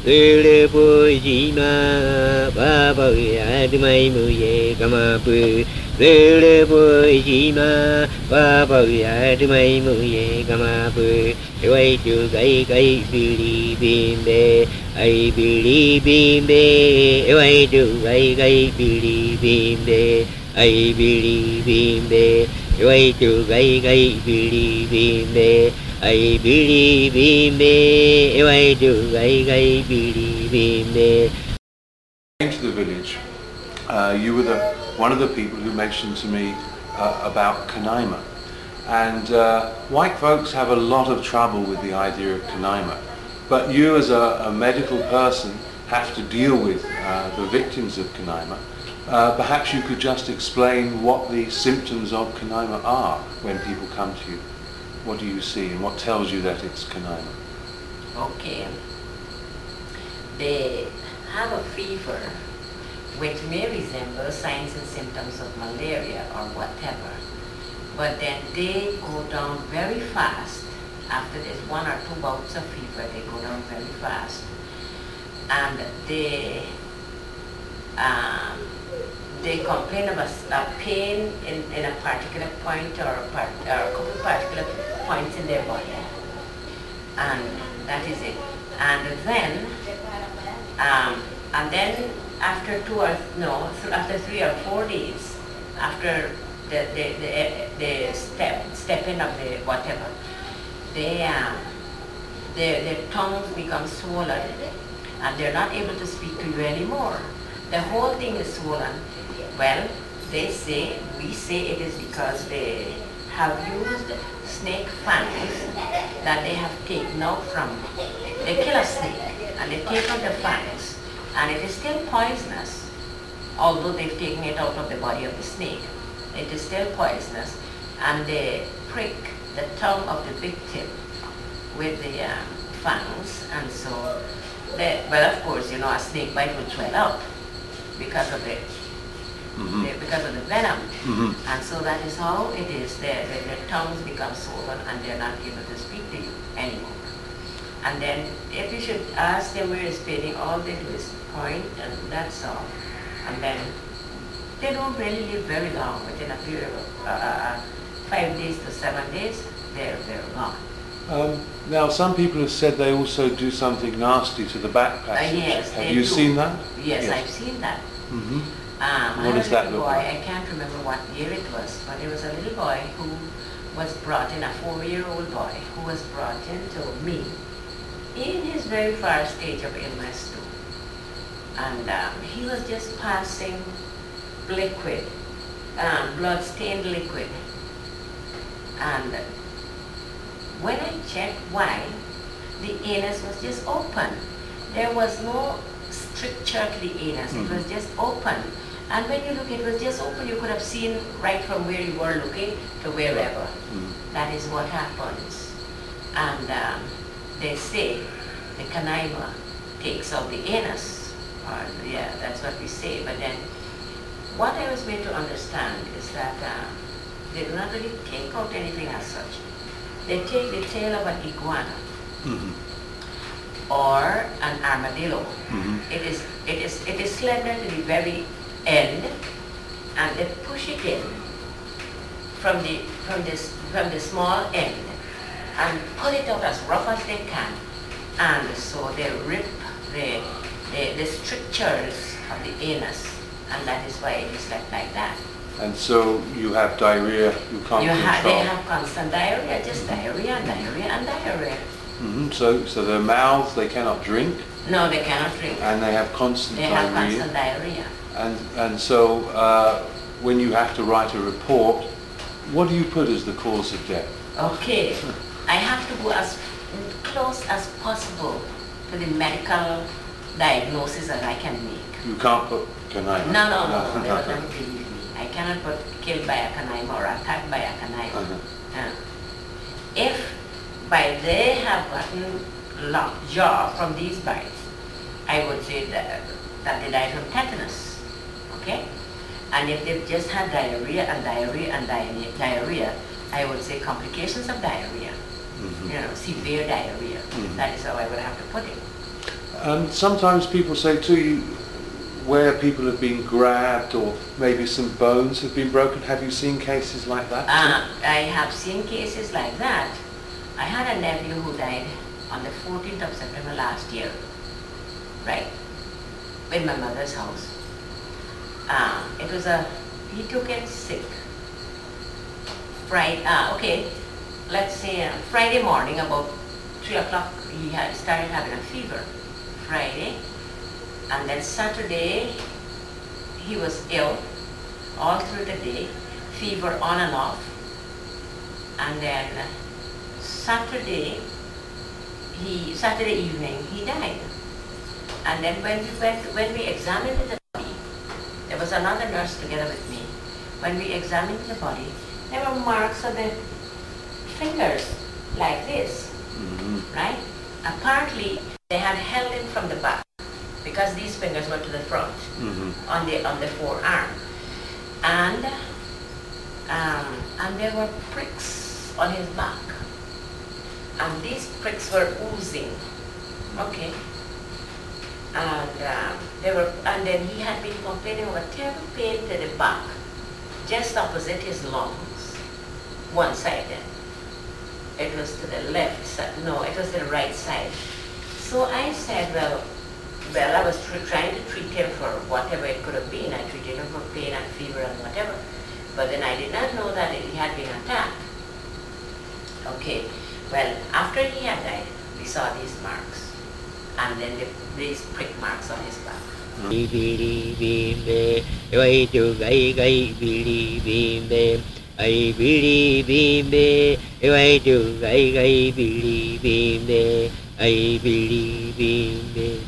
Lele Pujima, Baba Yadmai Muye Gamapu, Lele Pujima, Baba Yadmai Muye Gamapu, Away to Gai Bili Bimbe, I believe in me, away to Gai Bili Bimbe, I believe in me, away to Gai Bili Bimbe. I believe in me, I do, I believe in me. Came to the village, you were one of the people who mentioned to me about KANAIMA. And white folks have a lot of trouble with the idea of KANAIMA. But you as a medical person have to deal with the victims of KANAIMA. Perhaps you could just explain what the symptoms of KANAIMA are when people come to you. What do you see and what tells you that it's KANAIMA? Okay. They have a fever which may resemble signs and symptoms of malaria or whatever, but then they go down very fast. After there's 1 or 2 bouts of fever, they go down very fast, and they complain of a pain in a particular point or a couple particular points in their body, and that is it. And then after 3 or 4 days, after the step in of the whatever, their tongues become swollen, and they're not able to speak to you anymore. The whole thing is swollen. Well, we say it is because they have used snake fangs that they have taken out they kill a snake and they take out the fangs, and it is still poisonous, although they've taken it out of the body of the snake. It is still poisonous, and they prick the tongue of the victim with the fangs, and so, well, of course, you know, a snake bite will swell up because of it. Because of the venom, and so that is how it is. Their tongues become swollen and they're not able to speak to you anymore. And then if you should ask them where is pain, all they do is point, and that's all. And then they don't really live very long. Within a period of 5 days to 7 days, they're gone. Now, some people have said they also do something nasty to the back passage. Yes, have you seen that? Yes, I've seen that. What does that look like? I can't remember what year it was, but there was a little boy who was brought in, a 4-year-old boy, who was brought in to me in his very first stage of illness too. And he was just passing liquid, blood-stained liquid. And when I checked why, the anus was just open. There was no stricture to the anus, it was just open. And when you look, it was just open. You could have seen right from where you were looking to wherever. That is what happens. And they say the KANAIMA takes out the anus. Yeah, that's what we say. But then what I was made to understand is that they do not really take out anything as such. They take the tail of an iguana or an armadillo. It is slender to the very end, and they push it in from the small end and pull it out as rough as they can, and so they rip the strictures of the anus, and that is why it is like that. And so you have diarrhea, you can't control. They have constant diarrhea, just diarrhea and diarrhea and diarrhea. So their mouths, they cannot drink? No, they cannot drink. And they have constant diarrhea? They have constant diarrhea. And so when you have to write a report, what do you put as the cause of death? Okay, I have to go as close as possible to the medical diagnosis that I can make. You can't put KANAIMA? No, they will not believe me. I cannot put killed by a KANAIMA or attacked by a KANAIMA. If by they have gotten lockjaw from these bites, I would say that they died from tetanus. Okay? And if they've just had diarrhea and diarrhea and diarrhea, I would say complications of diarrhea. You know, severe diarrhea. That is how I would have to put it. Sometimes people say to you where people have been grabbed or maybe some bones have been broken. Have you seen cases like that too? I have seen cases like that. I had a nephew who died on the 14th of September last year, right, in my mother's house. He took in sick. Friday morning about 3 o'clock he had started having a fever. Friday, and then Saturday he was ill all through the day, fever on and off, and then Saturday evening he died. And then when we examined the body, there was another nurse together with me. When we examined the body, there were marks of the fingers like this, right? Apparently they had held him from the back because these fingers were to the front, on the forearm, and there were pricks on his back, and these pricks were oozing, okay. And then he had been complaining of a terrible pain to the back, just opposite his lungs, one-sided. It was to the left side, no, it was to the right side. So I said, well, I was trying to treat him for whatever it could have been. I treated him for pain and fever and whatever. But then I did not know that he had been attacked. Okay, well, after he had died, we saw these marks. And then these prick marks on his back. I believe in me. If I do, I believe in me. I believe in me.